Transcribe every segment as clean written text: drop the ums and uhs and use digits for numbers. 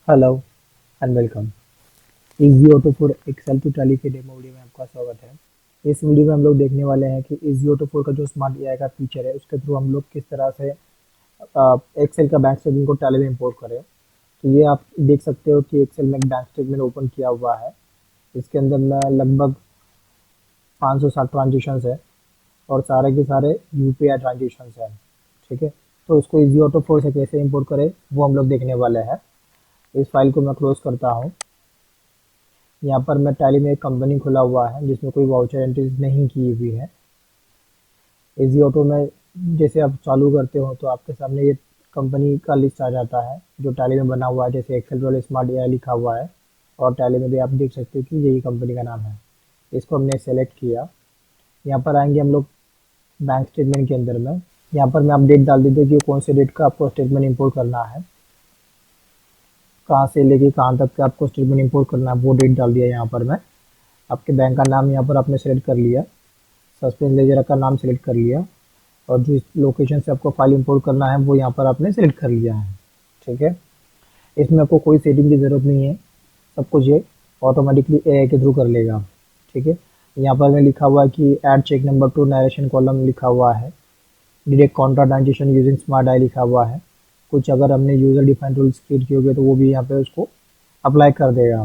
Hello and welcome. Easy auto for excel to tally के demo video में आपका स्वागत है। इस वीडियो में हम लोग देखने वाले हैं कि इजी ऑटो फॉर का जो स्मार्ट एआई का फीचर है उसके थ्रू हम लोग किस तरह से एक्सेल का बैंक स्टेटमेंट को टैली में इंपोर्ट करें। तो ये आप देख सकते हो कि एक्सेल में एक बैंक स्टेटमेंट ओपन किया हुआ है। इसके अंदर में लगभग 560 ट्रांजेक्शन्स है और सारे के सारे यूपीआई ट्रांजेक्शन्स हैं। ठीक है, तो उसको इजी ऑटो फॉर से कैसे इंपोर्ट करें वो हम लोग देखने वाले हैं। इस फाइल को मैं क्लोज करता हूँ। यहाँ पर मैं टैली में एक कंपनी खुला हुआ है जिसमें कोई वाउचर एंट्रीज नहीं की हुई है। इजी ऑटो में जैसे आप चालू करते हो तो आपके सामने ये कंपनी का लिस्ट आ जाता है जो टैली में बना हुआ है, जैसे एक्सेल रोल स्मार्ट एआई लिखा हुआ है और टैली में भी आप देख सकते हो कि यही कंपनी का नाम है। इसको हमने सेलेक्ट किया। यहाँ पर आएंगे हम लोग बैंक स्टेटमेंट के अंदर में। यहाँ पर मैं आप डेट डाल देते कि कौन से डेट का आपको स्टेटमेंट इम्पोर्ट करना है, कहाँ से लेके कहाँ तक का आपको स्टेटमेंट इम्पोर्ट करना है वो डेट डाल दिया। यहाँ पर मैं आपके बैंक का नाम यहाँ पर आपने सेलेक्ट कर लिया, सस्पेंस लेजर का नाम सेलेक्ट कर लिया और जो लोकेशन से आपको फाइल इंपोर्ट करना है वो यहाँ पर आपने सेलेक्ट कर लिया है। ठीक है, इसमें आपको कोई सेटिंग की ज़रूरत नहीं है, सब कुछ ये ऑटोमेटिकली एआई के थ्रू कर लेगा। ठीक है, यहाँ पर मैं लिखा हुआ है कि add cheque number to narration column लिखा हुआ है, direct counter transaction using smart I लिखा हुआ है। कुछ अगर हमने यूज़र डिफाइंड रूल्स क्रिएट किए होंगे तो वो भी यहाँ पे उसको अप्लाई कर देगा।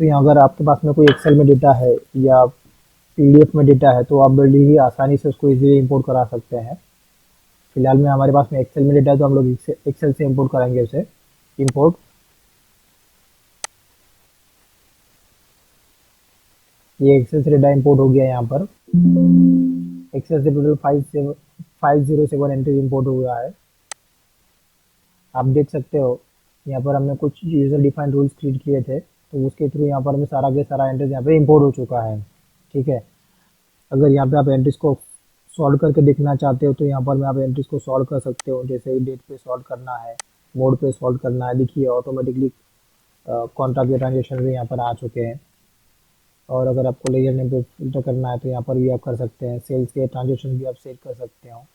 तो यहाँ अगर आपके पास में कोई एक्सेल में डेटा है या पीडीएफ में डेटा है तो आप बड़ी ही आसानी से उसको इजीली इंपोर्ट करा सकते हैं। फिलहाल में हमारे पास में एक्सेल में डेटा है तो हम लोग एक्सेल से इंपोर्ट कराएंगे उसे। इंपोर्ट, ये एक्सेल से डेटा इंपोर्ट हो गया। यहाँ पर एक्सेल से टोटल 507 एंट्रीज इंपोर्ट हुआ है। आप देख सकते हो यहाँ पर हमने कुछ यूज़र डिफाइंड रूल्स क्रिएट किए थे तो उसके थ्रू यहाँ पर हमें सारा के सारा एंट्रीज यहाँ पे इंपोर्ट हो चुका है। ठीक है, अगर यहाँ पे आप एंट्रीज को सॉल्व करके देखना चाहते हो तो यहाँ पर मैं आप एंट्रीज को सॉल्व कर सकते हो, जैसे डेट पे सॉल्व करना है, मोड पे सॉल्व करना है। देखिए ऑटोमेटिकली कॉन्ट्रैक्ट के ट्रांजेक्शन भी यहाँ पर आ चुके हैं। और अगर आपको लेजर नेम पे फिल्टर करना है तो यहाँ पर भी आप कर सकते हैं। सेल्स के ट्रांजेक्शन भी आप सेट कर सकते हो।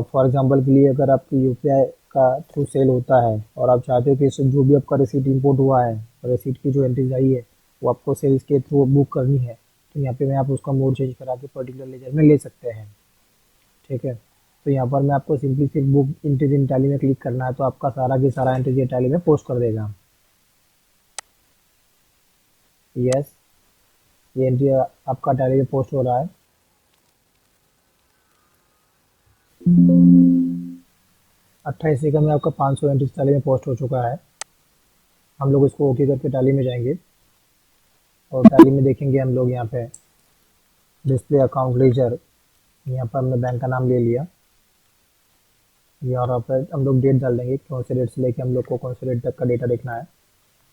फॉर एग्जांपल के लिए अगर आपकी यूपीआई का थ्रू सेल होता है और आप चाहते हो कि इससे जो भी आपका रिसीट इंपोर्ट हुआ है, रिसीट की जो एंट्रीज आई है वो आपको सेल्स के थ्रू बुक करनी है, तो यहाँ पे मैं आप उसका मोड चेंज करा के पर्टिकुलर लेजर में ले सकते हैं। ठीक है, तो यहाँ पर मैं आपको सिंपली सिर्फ बुक एंट्रीज इन टैली में क्लिक करना है तो आपका सारा के सारा एंट्रीज ये टैली में पोस्ट कर देगा। यस, ये एंट्री आपका टैली में पोस्ट हो रहा है। 28 सेकंड में आपका 500 एंट्रीज टैली में पोस्ट हो चुका है। हम लोग इसको ओके करके टैली में जाएंगे और टैली में देखेंगे हम लोग यहाँ पे डिस्प्ले अकाउंट लेजर। यहाँ पर हमने बैंक का नाम ले लिया। यहाँ पर हम लोग डेट डाल देंगे, कौन से डेट से लेके हम लोग को कौन से डेट तक का डेटा देखना है।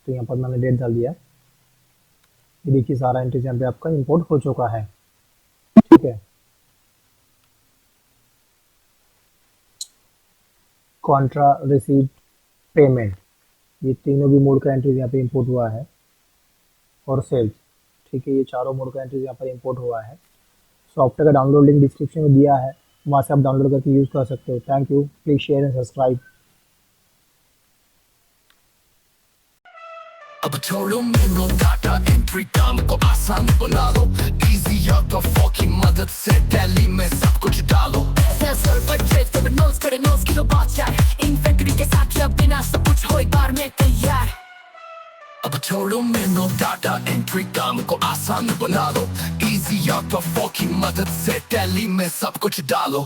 तो यहाँ पर मैंने डेट डाल दिया। ये देखिए सारा एंट्रीज यहाँ पे आपका इंपोर्ट हो चुका है। ठीक है, कॉन्ट्रा, रिसीट, पेमेंट, ये तीनों भी मोड का एंट्रीज यहाँ पे इंपोर्ट हुआ है और सेल्स। ठीक है, ये चारों मोड का एंट्रीज यहाँ पर इंपोर्ट हुआ है। सॉफ्टवेयर का डाउनलोड लिंक डिस्क्रिप्शन में दिया है, वहाँ से आप डाउनलोड करके यूज़ कर सकते हो। Thank you, please share and subscribe. अब छोड़ो मेनू डाटा एंट्री काम को आसान बना लो। इजी या तो की मदद से टैली में सब कुछ डालो। किलो बादशाह इन्वेंटरी के साथ जब बिना सब कुछ हो एक बार में तैयार। अब छोड़ो मेनू डाटा एंट्री काम को आसान बना लो। इजी या तो की मदद से टैली में सब कुछ डालो।